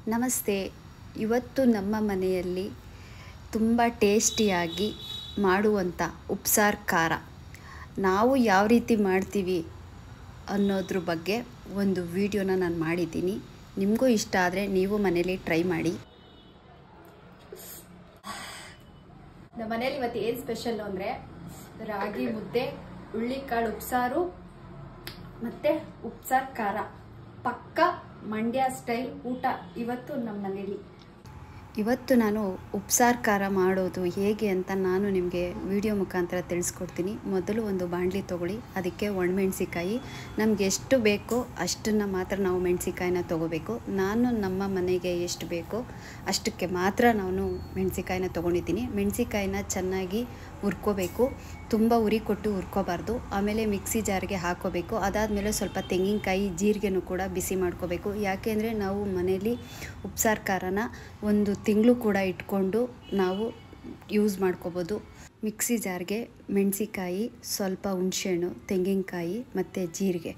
ನಮಸ್ತೆ. ಇವತ್ತು ನಮ್ಮ ಮನೆಯಲ್ಲಿ ತುಂಬ ಟೇಸ್ಟಿಯಾಗಿ ಮಾಡುವಂಥ ಉಪ್ಸಾರು ಖಾರ ನಾವು ಯಾವ ರೀತಿ ಮಾಡ್ತೀವಿ ಅನ್ನೋದ್ರ ಬಗ್ಗೆ ಒಂದು ವಿಡಿಯೋನ ನಾನು ಮಾಡಿದ್ದೀನಿ. ನಿಮಗೂ ಇಷ್ಟ ಆದರೆ ನೀವು ಮನೇಲಿ ಟ್ರೈ ಮಾಡಿ. ನಮ್ಮ ಮನೇಲಿ ಇವತ್ತು ಏನು ಸ್ಪೆಷಲ್ಲು ಅಂದರೆ ರಾಗಿ ಮುದ್ದೆ, ಹುಳ್ಳಿಕಾಳು ಉಪ್ಸಾರು ಮತ್ತು ಉಪ್ಸಾರು ಖಾರ. ಪಕ್ಕ ಮಂಡ್ಯ ಸ್ಟೈಲ್ ಊಟ ಇವತ್ತು ನಮ್ಮ ಮನೇಲಿ. ಇವತ್ತು ನಾನು ಉಪ್ಸಾರು ಖಾರ ಮಾಡೋದು ಹೇಗೆ ಅಂತ ನಾನು ನಿಮಗೆ ವಿಡಿಯೋ ಮುಖಾಂತರ ತಿಳಿಸ್ಕೊಡ್ತೀನಿ. ಮೊದಲು ಒಂದು ಬಾಣಲಿ ತೊಗೊಳ್ಳಿ, ಅದಕ್ಕೆ ಒಣಮೆಣ್ಸಿಕಾಯಿ ನಮಗೆ ಎಷ್ಟು ಬೇಕೋ ಅಷ್ಟನ್ನು ಮಾತ್ರ ನಾವು ಮೆಣಸಿಕಾಯಿನ ತೊಗೋಬೇಕು. ನಾನು ನಮ್ಮ ಮನೆಗೆ ಎಷ್ಟು ಬೇಕೋ ಅಷ್ಟಕ್ಕೆ ಮಾತ್ರ ನಾನು ಮೆಣಸಿಕಾಯಿನ ತೊಗೊಂಡಿದ್ದೀನಿ. ಮೆಣಸಿಕಾಯಿನ ಚೆನ್ನಾಗಿ ಹುರ್ಕೋಬೇಕು, ತುಂಬ ಉರಿ ಕೊಟ್ಟು ಹುರ್ಕೋಬಾರ್ದು. ಆಮೇಲೆ ಮಿಕ್ಸಿ ಜಾರ್ಗೆ ಹಾಕೋಬೇಕು. ಅದಾದಮೇಲೆ ಸ್ವಲ್ಪ ತೆಂಗಿನಕಾಯಿ, ಜೀರಿಗೆನೂ ಕೂಡ ಬಿಸಿ ಮಾಡ್ಕೋಬೇಕು. ಯಾಕೆಂದರೆ ನಾವು ಮನೇಲಿ ಉಪ್ಸಾರು ಖಾರನ ಒಂದು ತಿಂಗಳು ಕೂಡ ಇಟ್ಕೊಂಡು ನಾವು ಯೂಸ್ ಮಾಡ್ಕೋಬೋದು. ಮಿಕ್ಸಿ ಜಾರ್ಗೆ ಮೆಣಸಿಕಾಯಿ, ಸ್ವಲ್ಪ ಹುಣಸೆಹಣ್ಣು, ತೆಂಗಿನಕಾಯಿ ಮತ್ತು ಜೀರಿಗೆ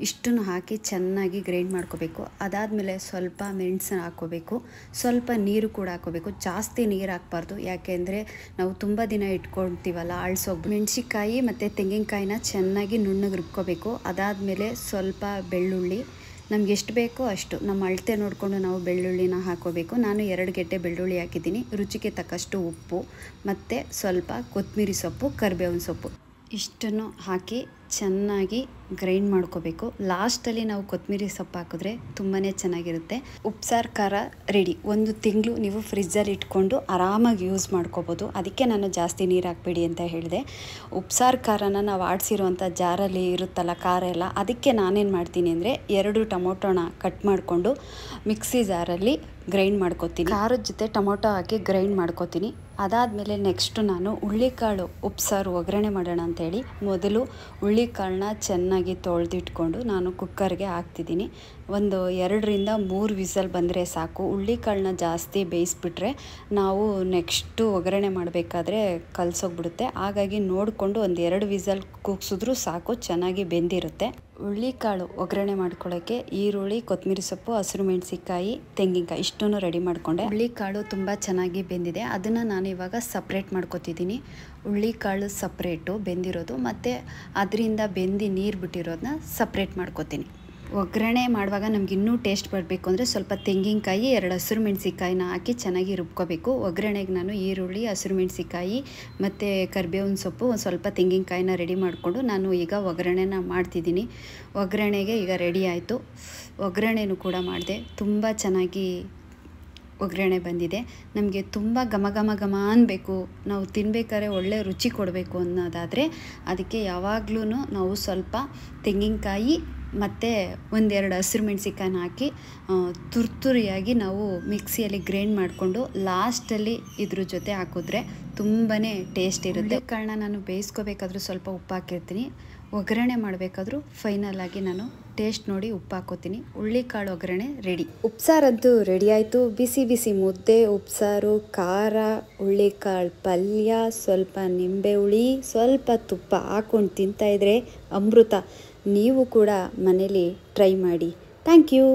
ಇಷ್ಟನ್ನು ಹಾಕಿ ಚೆನ್ನಾಗಿ ಗ್ರೈಂಡ್ ಮಾಡ್ಕೋಬೇಕು. ಅದಾದಮೇಲೆ ಸ್ವಲ್ಪ ಮೆಣಸನ್ನ ಹಾಕ್ಕೋಬೇಕು, ಸ್ವಲ್ಪ ನೀರು ಕೂಡ ಹಾಕ್ಕೋಬೇಕು. ಜಾಸ್ತಿ ನೀರು ಹಾಕ್ಬಾರ್ದು, ಯಾಕೆಂದರೆ ನಾವು ತುಂಬ ದಿನ ಇಟ್ಕೊಳ್ತೀವಲ್ಲ, ಅಳಿಸೋಗ್ಬಿಟ್ಟು. ಮೆಣಸಿಕಾಯಿ ಮತ್ತು ತೆಂಗಿನಕಾಯಿನ ಚೆನ್ನಾಗಿ ನುಣ್ಣಗೆ ರುಬ್ಕೋಬೇಕು. ಅದಾದಮೇಲೆ ಸ್ವಲ್ಪ ಬೆಳ್ಳುಳ್ಳಿ, ನಮ್ಗೆ ಎಷ್ಟು ಬೇಕೋ ಅಷ್ಟು ನಮ್ಮ ಅಳತೆ ನೋಡಿಕೊಂಡು ನಾವು ಬೆಳ್ಳುಳ್ಳಿನ ಹಾಕ್ಕೋಬೇಕು. ನಾನು 2 ಗೆಡ್ಡೆ ಬೆಳ್ಳುಳ್ಳಿ ಹಾಕಿದ್ದೀನಿ. ರುಚಿಗೆ ತಕ್ಕಷ್ಟು ಉಪ್ಪು ಮತ್ತು ಸ್ವಲ್ಪ ಕೊತ್ತಂಬರಿ ಸೊಪ್ಪು, ಕರಿಬೇವಿನ ಸೊಪ್ಪು ಇಷ್ಟನ್ನು ಹಾಕಿ ಚೆನ್ನಾಗಿ ಗ್ರೈಂಡ್ ಮಾಡ್ಕೋಬೇಕು. ಲಾಸ್ಟಲ್ಲಿ ನಾವು ಕೊತ್ತಂಬರಿ ಸೊಪ್ಪು ಹಾಕಿದ್ರೆ ತುಂಬಾ ಚೆನ್ನಾಗಿರುತ್ತೆ. ಉಪ್ಸಾರು ಖಾರ ರೆಡಿ. 1 ತಿಂಗಳು ನೀವು ಫ್ರಿಜ್ಜಲ್ಲಿ ಇಟ್ಕೊಂಡು ಆರಾಮಾಗಿ ಯೂಸ್ ಮಾಡ್ಕೋಬೋದು. ಅದಕ್ಕೆ ನಾನು ಜಾಸ್ತಿ ನೀರು ಹಾಕಬೇಡಿ ಅಂತ ಹೇಳಿದೆ. ಉಪ್ಸಾರು ಖಾರನ ನಾವು ಆಡಿಸಿರುವಂಥ ಜಾರಲ್ಲಿ ಇರುತ್ತಲ್ಲ ಖಾರ ಎಲ್ಲ, ಅದಕ್ಕೆ ನಾನೇನು ಮಾಡ್ತೀನಿ ಅಂದರೆ 2 ಟೊಮೊಟೊನ ಕಟ್ ಮಾಡಿಕೊಂಡು ಮಿಕ್ಸಿ ಜಾರಲ್ಲಿ ಗ್ರೈಂಡ್ ಮಾಡ್ಕೋತೀನಿ. ಖಾರದ ಜೊತೆ ಟೊಮೊಟೊ ಹಾಕಿ ಗ್ರೈಂಡ್ ಮಾಡ್ಕೋತೀನಿ. ಅದಾದಮೇಲೆ ನೆಕ್ಸ್ಟು ನಾನು ಹುಳ್ಳಿಕಾಳು ಉಪ್ಸಾರು ಒಗ್ಗರಣೆ ಮಾಡೋಣ ಅಂಥೇಳಿ ಮೊದಲು ಹುಳ್ಳಿಕಾಳನ್ನ ಚೆನ್ನಾಗಿ ತೊಳೆದಿಟ್ಕೊಂಡು ನಾನು ಕುಕ್ಕರ್ಗೆ ಹಾಕ್ತಿದ್ದೀನಿ. ಒಂದು 2-3 ವಿಸಲ್ ಬಂದರೆ ಸಾಕು. ಹುಳ್ಳಿಕಾಳನ್ನ ಜಾಸ್ತಿ ಬೇಯಿಸ್ಬಿಟ್ರೆ ನಾವು ನೆಕ್ಸ್ಟು ಒಗ್ಗರಣೆ ಮಾಡಬೇಕಾದ್ರೆ ಕಲಸೋಗ್ಬಿಡುತ್ತೆ. ಹಾಗಾಗಿ ನೋಡಿಕೊಂಡು ಒಂದು 2 ವಿಸಲ್ ಕೂಗಿಸಿದ್ರೂ ಸಾಕು, ಚೆನ್ನಾಗಿ ಬೆಂದಿರುತ್ತೆ. ಹುಳ್ಳಿಕಾಳು ಒಗ್ಗರಣೆ ಮಾಡ್ಕೊಳ್ಳೋಕ್ಕೆ ಈರುಳ್ಳಿ, ಕೊತ್ತಂಬರಿ ಸೊಪ್ಪು, ಹಸಿರು ಮೆಣಸಿಕಾಯಿ, ತೆಂಗಿನಕಾಯಿ ಇಷ್ಟನ್ನು ರೆಡಿ ಮಾಡಿಕೊಂಡೆ. ಹುಳ್ಳಿಕಾಳು ತುಂಬ ಚೆನ್ನಾಗಿ ಬೆಂದಿದೆ. ಅದನ್ನು ನಾನು ಇವಾಗ ಸಪ್ರೇಟ್ ಮಾಡ್ಕೊತಿದ್ದೀನಿ. ಹುಳ್ಳಿಕಾಳು ಸಪ್ರೇಟು ಬೆಂದಿರೋದು ಮತ್ತು ಅದರಿಂದ ಬೆಂದು ನೀರು ಬಿಟ್ಟಿರೋದನ್ನ ಸಪ್ರೇಟ್ ಮಾಡ್ಕೊತೀನಿ. ಒಗ್ಗರಣೆ ಮಾಡುವಾಗ ನಮ್ಗೆ ಇನ್ನೂ ಟೇಸ್ಟ್ ಬರಬೇಕು ಅಂದರೆ ಸ್ವಲ್ಪ ತೆಂಗಿನಕಾಯಿ, 2 ಹಸಿರು ಮೆಣಸಿಕಾಯಿನ ಹಾಕಿ ಚೆನ್ನಾಗಿ ರುಬ್ಕೋಬೇಕು. ಒಗ್ಗರಣೆಗೆ ನಾನು ಈರುಳ್ಳಿ, ಹಸಿರು ಮೆಣಸಿಕಾಯಿ ಮತ್ತು ಕರಿಬೇವಿನ ಸೊಪ್ಪು, ಒಂದು ಸ್ವಲ್ಪ ತೆಂಗಿನಕಾಯಿನ ರೆಡಿ ಮಾಡಿಕೊಂಡು ನಾನು ಈಗ ಒಗ್ಗರಣೆನ ಮಾಡ್ತಿದ್ದೀನಿ. ಒಗ್ಗರಣೆಗೆ ಈಗ ರೆಡಿ ಆಯಿತು. ಒಗ್ಗರಣೆನೂ ಕೂಡ ಮಾಡಿದೆ. ತುಂಬ ಚೆನ್ನಾಗಿ ಒಗ್ಗರಣೆ ಬಂದಿದೆ. ನಮಗೆ ತುಂಬ ಘಮ ಘಮ ಘಮ ಅನ್ನಬೇಕು, ನಾವು ತಿನ್ಬೇಕಾದ್ರೆ ಒಳ್ಳೆ ರುಚಿ ಕೊಡಬೇಕು ಅನ್ನೋದಾದರೆ ಅದಕ್ಕೆ ಯಾವಾಗಲೂ ನಾವು ಸ್ವಲ್ಪ ತೆಂಗಿನಕಾಯಿ ಮತ್ತು 1-2 ಹಸಿರು ಮೆಣಸಿಕಾಯಿನ ಹಾಕಿ ತುರ್ತುರಿಯಾಗಿ ನಾವು ಮಿಕ್ಸಿಯಲ್ಲಿ ಗ್ರೈಂಡ್ ಮಾಡಿಕೊಂಡು ಲಾಸ್ಟಲ್ಲಿ ಇದ್ರ ಜೊತೆ ಹಾಕಿದ್ರೆ ತುಂಬಾ ಟೇಸ್ಟ್ ಇರುತ್ತೆ. ಕಾರಣ ನಾನು ಬೇಯಿಸ್ಕೋಬೇಕಾದ್ರೂ ಸ್ವಲ್ಪ ಉಪ್ಪು ಹಾಕಿರ್ತೀನಿ. ಒಗ್ಗರಣೆ ಮಾಡಬೇಕಾದ್ರೂ ಫೈನಲಾಗಿ ನಾನು ಟೇಸ್ಟ್ ನೋಡಿ ಉಪ್ಪು ಹಾಕೋತೀನಿ. ಹುಳ್ಳಿಕಾಳು ಒಗ್ಗರಣೆ ರೆಡಿ. ಉಪ್ಸಾರಂತೂ ರೆಡಿ ಆಯಿತು. ಬಿಸಿ ಬಿಸಿ ಮುದ್ದೆ, ಉಪ್ಸಾರು, ಖಾರ, ಹುಳ್ಳಿಕಾಳು ಪಲ್ಯ, ಸ್ವಲ್ಪ ನಿಂಬೆ ಹುಳಿ, ಸ್ವಲ್ಪ ತುಪ್ಪ ಹಾಕ್ಕೊಂಡು ತಿಂತಾಯಿದ್ರೆ ಅಮೃತ. ನೀವು ಕೂಡ ಮನೇಲಿ ಟ್ರೈ ಮಾಡಿ. Thank you.